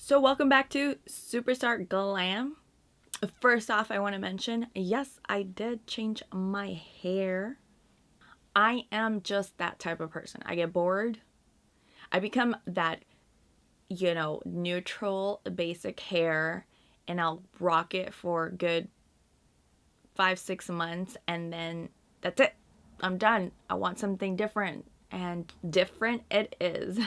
So welcome back to Superstarglam. First off, I want to mention, yes, I did change my hair. I am just that type of person. I get bored. I become that, neutral, basic hair, and I'll rock it for a good 5-6 months, and then that's it. I'm done. I want something different, and different it is.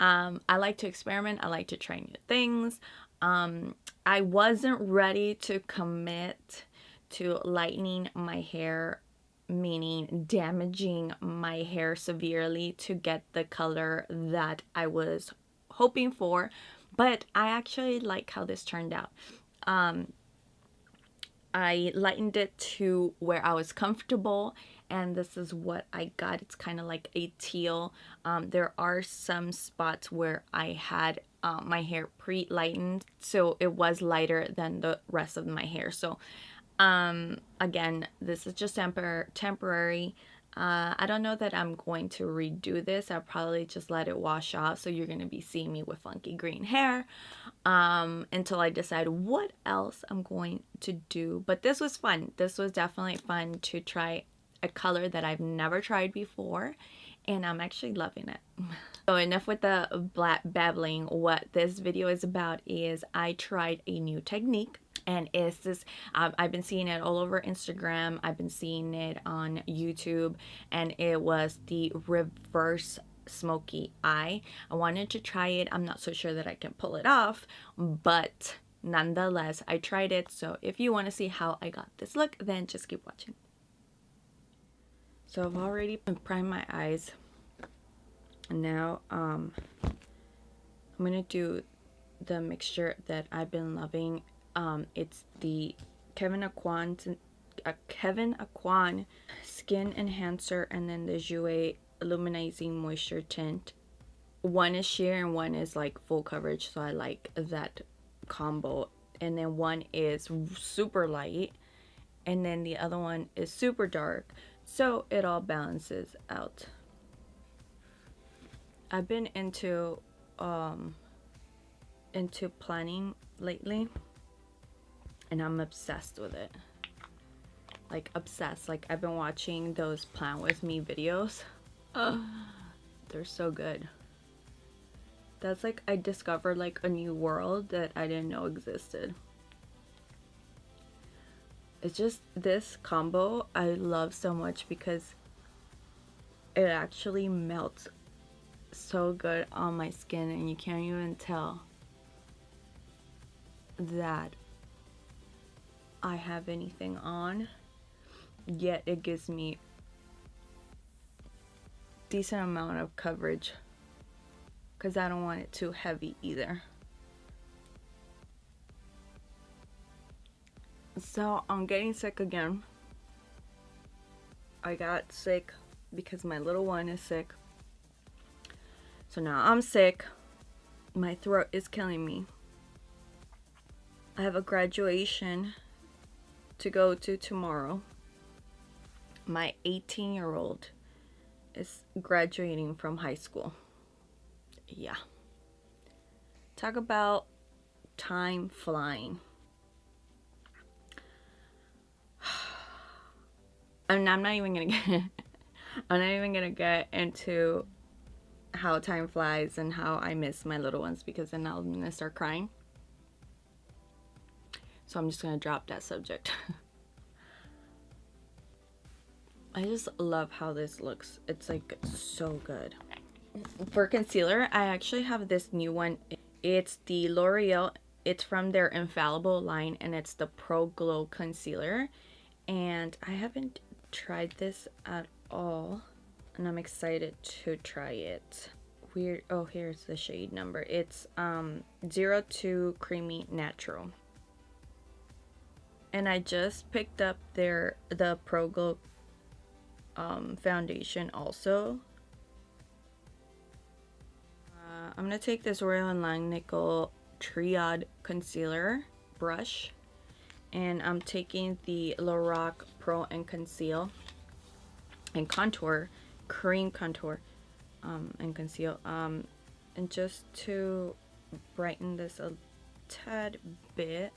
I like to experiment. I like to try new things. I wasn't ready to commit to lightening my hair, meaning damaging my hair severely to get the color that I was hoping for, but I actually like how this turned out. I lightened it to where I was comfortable, and this is what I got. It's kind of like a teal. There are some spots where I had my hair pre-lightened, so it was lighter than the rest of my hair. So again, this is just temporary. I don't know that I'm going to redo this. I'll probably just let it wash off, so you're going to be seeing me with funky green hair until I decide what else I'm going to do. But this was fun. This was definitely fun to try a color that I've never tried before, and I'm actually loving it. So enough with the babbling. What this video is about is I tried a new technique, and it's this I've been seeing it all over Instagram. I've been seeing it on YouTube, and it was the reverse smoky eye. I wanted to try it. I'm not so sure that I can pull it off, but nonetheless I tried it. So if you want to see how I got this look, then just keep watching. So I've already primed my eyes. Now I'm gonna do the mixture that I've been loving. It's the Kevin Aquan Skin Enhancer, and then the Jouer Illuminating Moisture Tint. One is sheer and one is like full coverage, so I like that combo. And then one is super light, and then the other one is super dark, so it all balances out. I've been into planning lately, and I'm obsessed with it. Like obsessed. Like I've been watching those plan with me videos. They're so good. That's like I discovered like a new world that I didn't know existed. It's just this combo I love so much because it actually melts so good on my skin, and you can't even tell that I have anything on, yet it gives me decent amount of coverage because I don't want it too heavy either. So I'm getting sick again. I got sick because my little one is sick. So now I'm sick. My throat is killing me. I have a graduation to go to tomorrow. My 18-year-old is graduating from high school. Yeah. Talk about time flying. I'm not even gonna get into how time flies and how I miss my little ones, because then I'm gonna start crying. So I'm just gonna drop that subject. I just love how this looks. It's like so good. For concealer, I actually have this new one. It's the L'Oreal. It's from their Infallible line, and it's the Pro Glow Concealer. And I haven't tried this at all, and I'm excited to try it. Weird. Oh, here's the shade number. It's 02 Creamy Natural. And I just picked up the Pro Glow foundation also. I'm gonna take this Royal & Langnickel Triad concealer brush, and I'm taking the Lorac Pro and Conceal and Contour Cream Contour and Conceal, and just to brighten this a tad bit.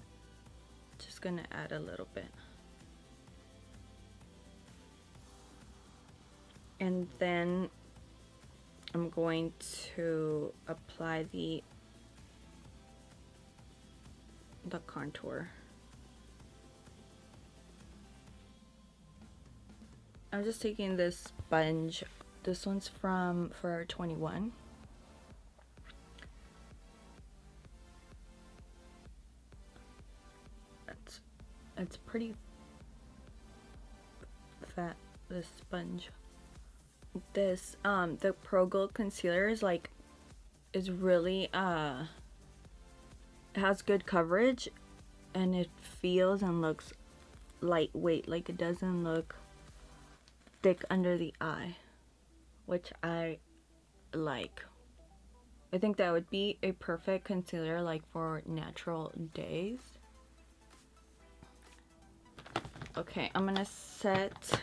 Just gonna add a little bit. And then I'm going to apply the contour. I'm just taking this sponge. This one's from Forever 21. It's pretty fat, this sponge. This the Pro Gold concealer is really it has good coverage, and it feels and looks lightweight. Like, it doesn't look thick under the eye, which I like. I think that would be a perfect concealer like for natural days. Okay, I'm gonna set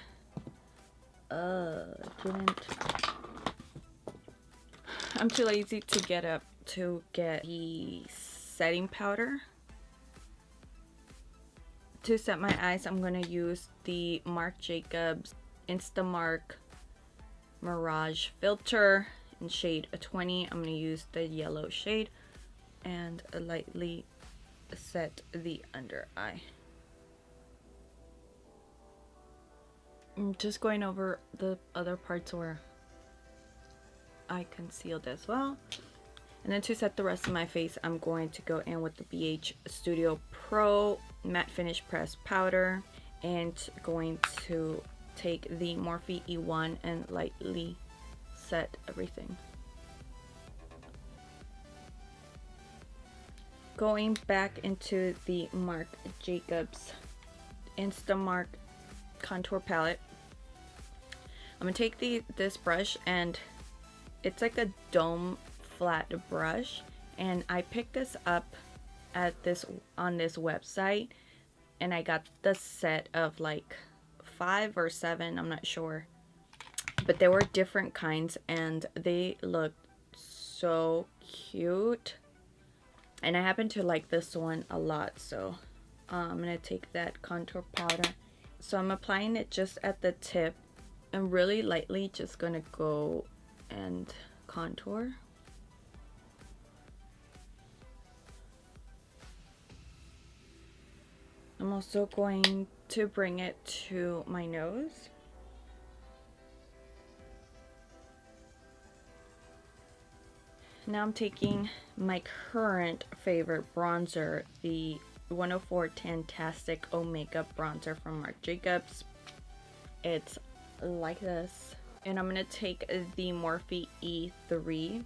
I'm too lazy to get up to get the setting powder. To set my eyes, I'm gonna use the Marc Jacobs Instamark Mirage filter in shade 20. I'm gonna use the yellow shade and lightly set the under eye. I'm just going over the other parts where I concealed as well. And then to set the rest of my face, I'm going to go in with the BH Studio Pro Matte Finish Press Powder, and going to take the Morphe E1 and lightly set everything. Going back into the Marc Jacobs Instamark contour palette, I'm gonna take this brush, and it's like a dome flat brush, and I picked this up on this website, and I got the set of like 5 or 7, I'm not sure, but there were different kinds and they looked so cute, and I happen to like this one a lot. So I'm gonna take that contour powder, so I'm applying it just at the tip and really lightly just gonna go and contour. I'm also going to bring it to my nose. Now I'm taking my current favorite bronzer, the 104 Tantastic O Makeup bronzer from Marc Jacobs. It's like this. And I'm going to take the Morphe E3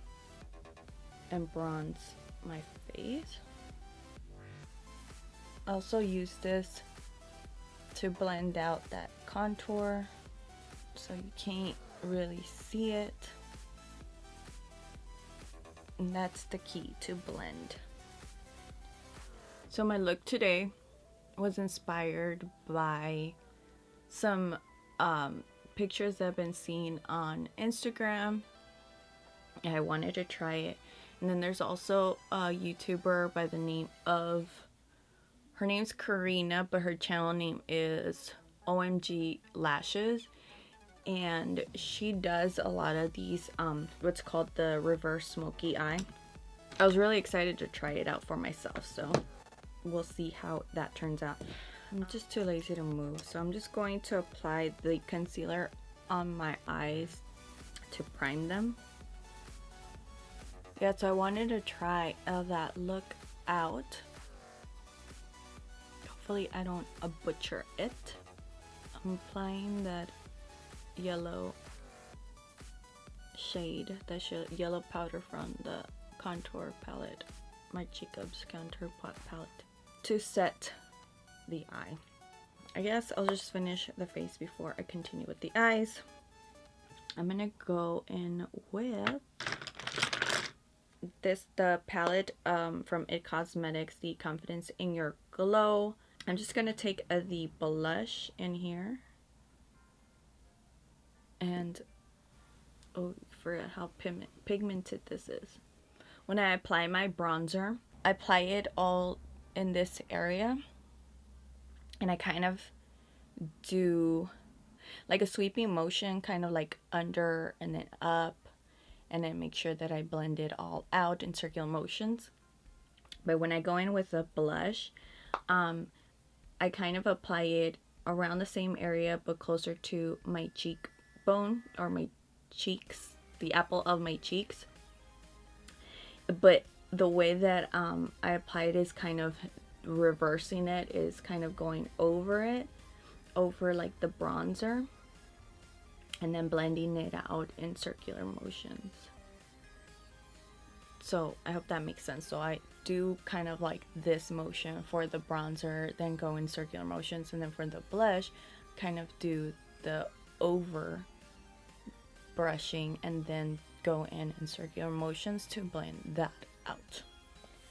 and bronze my face. Also use this to blend out that contour so you can't really see it. And that's the key, to blend. So my look today was inspired by some pictures that I've been seeing on Instagram, and I wanted to try it. And then there's also a YouTuber by the name of, her name's Karina, but her channel name is OMG Lashes, and she does a lot of these what's called the reverse smoky eye. I was really excited to try it out for myself, so we'll see how that turns out. I'm just too lazy to move, so I'm just going to apply the concealer on my eyes to prime them. Yeah, so I wanted to try that look out. Hopefully I don't butcher it. I'm applying that yellow shade, that yellow powder from the contour palette, Marc Jacobs contour palette, to set the eye. I guess I'll just finish the face before I continue with the eyes. I'm gonna go in with the palette from It Cosmetics, the Confidence in Your Glow. I'm just gonna take the blush in here, and oh, I forgot how pigmented this is. when I apply my bronzer, I apply it all in this area, and I kind of do like a sweeping motion, kind of like under and then up, and then make sure that I blend it all out in circular motions. But when I go in with a blush, I kind of apply it around the same area but closer to my cheekbone or my cheeks, the apple of my cheeks. But the way that I apply it is kind of reversing it, is kind of going over it, over like the bronzer, and then blending it out in circular motions. So I hope that makes sense. So I do kind of like this motion for the bronzer, then go in circular motions, and then for the blush, kind of do the over brushing and then go in circular motions to blend that out.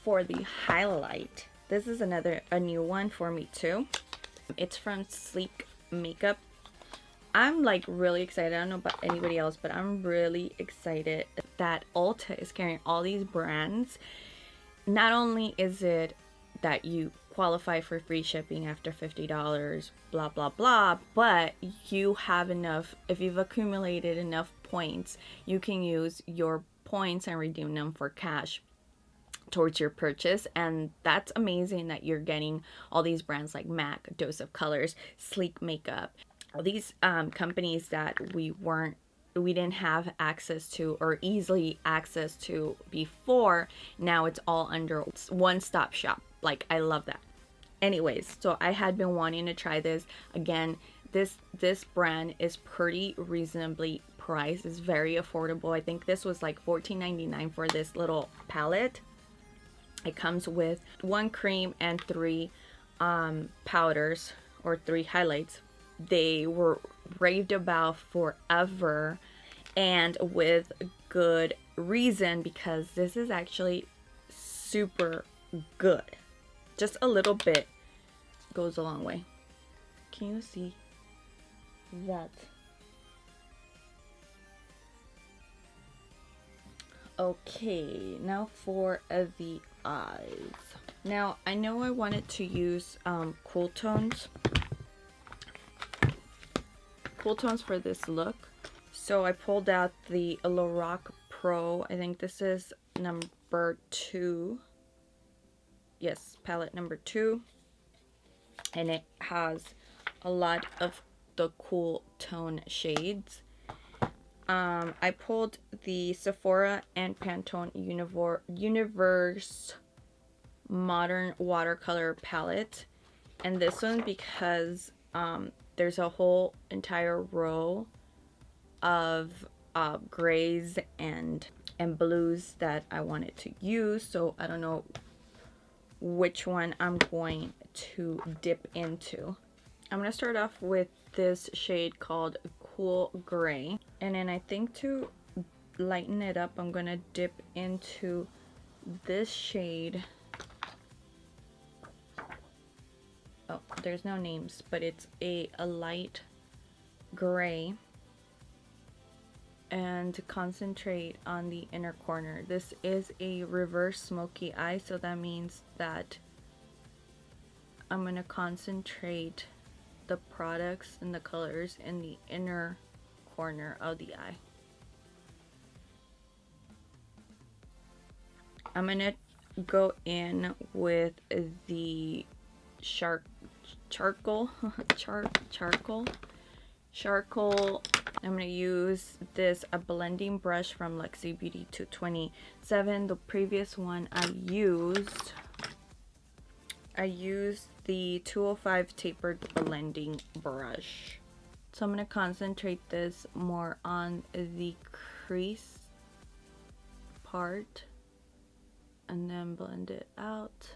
For the highlight, this is a new one for me too. It's from Sleek Makeup. I'm like really excited. I don't know about anybody else, but I'm really excited that Ulta is carrying all these brands. Not only is it that you qualify for free shipping after $50, blah blah blah, but you have enough, if you've accumulated enough points, you can use your points and redeem them for cash towards your purchase. And that's amazing that you're getting all these brands like MAC, Dose of Colors, Sleek Makeup, all these companies that we didn't have access to or easily access to before. Now it's all under one-stop shop. Like, I love that. Anyways, so I had been wanting to try this. Again, this brand is pretty reasonably priced. It's very affordable. I think this was like $14.99 for this little palette. It comes with 1 cream and 3 powders, or 3 highlights. They were raved about forever, and with good reason, because this is actually super good. Just a little bit goes a long way. Can you see that? Okay, now for the eyes. Now I know I wanted to use cool tones for this look, so I pulled out the Lorac Pro. I think this is number 2. Yes, palette number 2, and it has a lot of the cool tone shades. I pulled the Sephora and Pantone Universe Modern Watercolor palette, and this one because there's a whole entire row of grays and blues that I wanted to use, so I don't know which one I'm going to dip into. I'm gonna start off with this shade called Cool Gray, and then I think to lighten it up, I'm gonna dip into this shade. Oh, there's no names, but it's a light gray, and to concentrate on the inner corner. This is a reverse smoky eye, so that means that I'm gonna concentrate the products and the colors in the inner corner of the eye. I'm gonna go in with the charcoal. I'm gonna use a blending brush from Luxie Beauty 227. The previous one I used the 205 tapered blending brush. So I'm gonna concentrate this more on the crease part and then blend it out.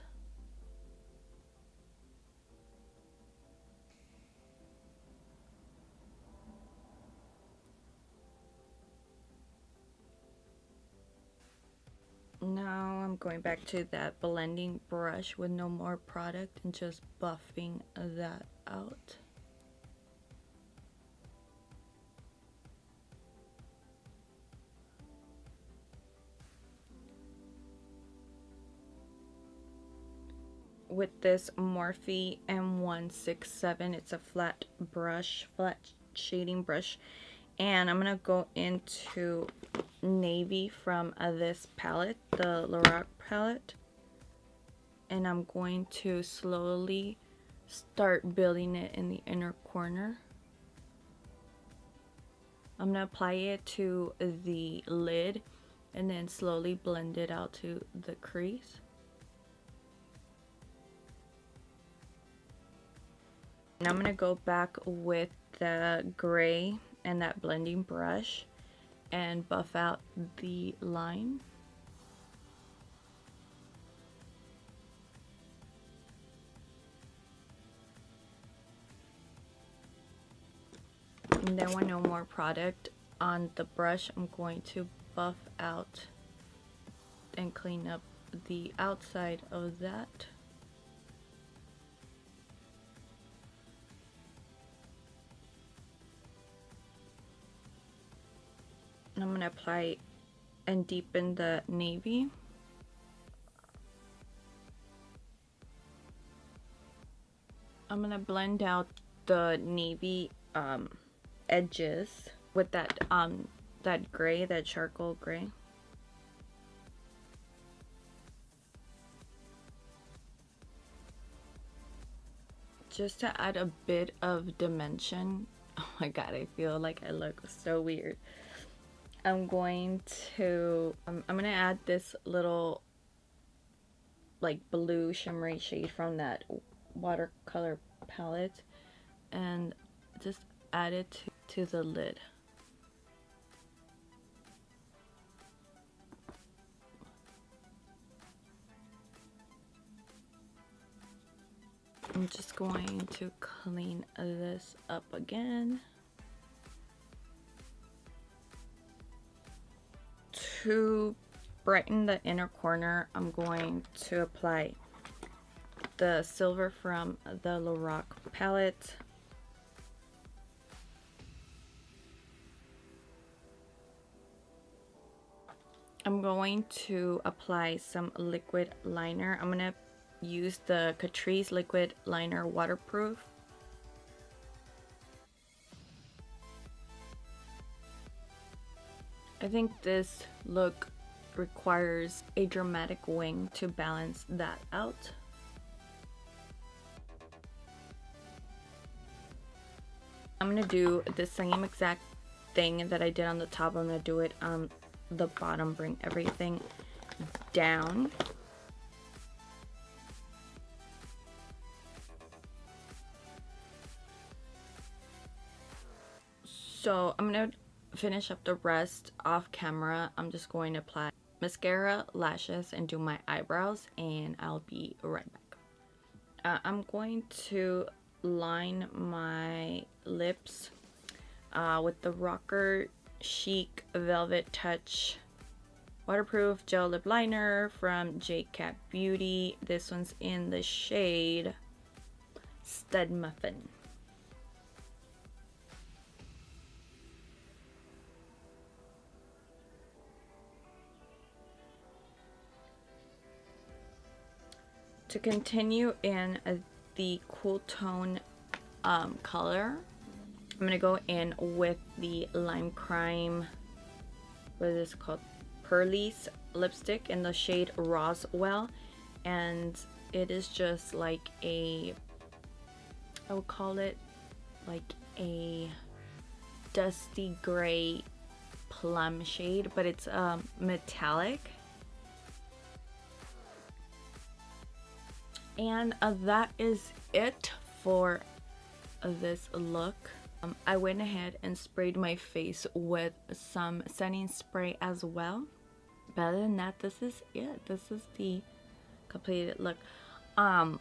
Now I'm going back to that blending brush with no more product and just buffing that out. with this Morphe M167. It's a flat brush, flat shading brush. And I'm gonna go into navy from this palette, the Lorac palette. And I'm going to slowly start building it in the inner corner. I'm gonna apply it to the lid and then slowly blend it out to the crease. And I'm gonna go back with the gray and that blending brush and buff out the line. And then with no more product on the brush, I'm going to buff out and clean up the outside of that. And I'm going to apply and deepen the navy. I'm going to blend out the navy edges with that that gray, that charcoal gray. Just to add a bit of dimension. Oh my god, I feel like I look so weird. I'm going to I'm gonna add this little like blue shimmery shade from that watercolor palette and just add it to the lid. I'm just going to clean this up again. To brighten the inner corner, I'm going to apply the silver from the Lorac palette. I'm going to apply some liquid liner. I'm going to use the Catrice liquid liner waterproof. I think this look requires a dramatic wing to balance that out. I'm gonna do the same exact thing that I did on the top. I'm gonna do it on the bottom, bring everything down. So I'm gonna finish up the rest off camera. I'm just going to apply mascara, lashes, and do my eyebrows, and I'll be right back. I'm going to line my lips with the Rocker Chic Velvet Touch waterproof gel lip liner from J Cat Beauty. This one's in the shade Stud Muffin. To continue in the cool tone color, I'm gonna go in with the Lime Crime, what is this called, Pearlies lipstick in the shade Roswell, and it is just like a, I would call it like a dusty gray plum shade, but it's metallic. And that is it for this look. I went ahead and sprayed my face with some setting spray as well. But other than that, this is it. This is the completed look. I'm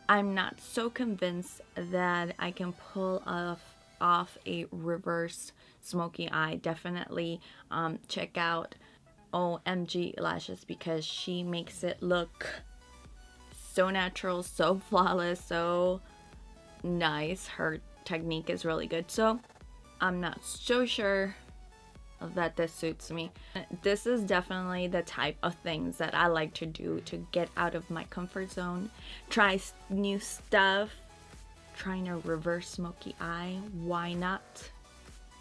not so convinced that I can pull off a reverse smoky eye. Definitely check out OMG Lashes, because she makes it look so natural, so flawless, so nice. Her technique is really good. So I'm not so sure that this suits me. This is definitely the type of things that I like to do to get out of my comfort zone, try new stuff, trying a reverse smoky eye. Why not?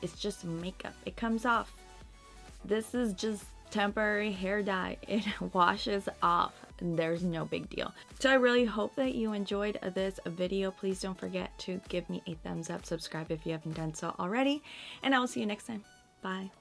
It's just makeup. It comes off. This is just temporary hair dye. It washes off. There's no big deal. So I really hope that you enjoyed this video. Please don't forget to give me a thumbs up, subscribe if you haven't done so already, and I will see you next time. Bye.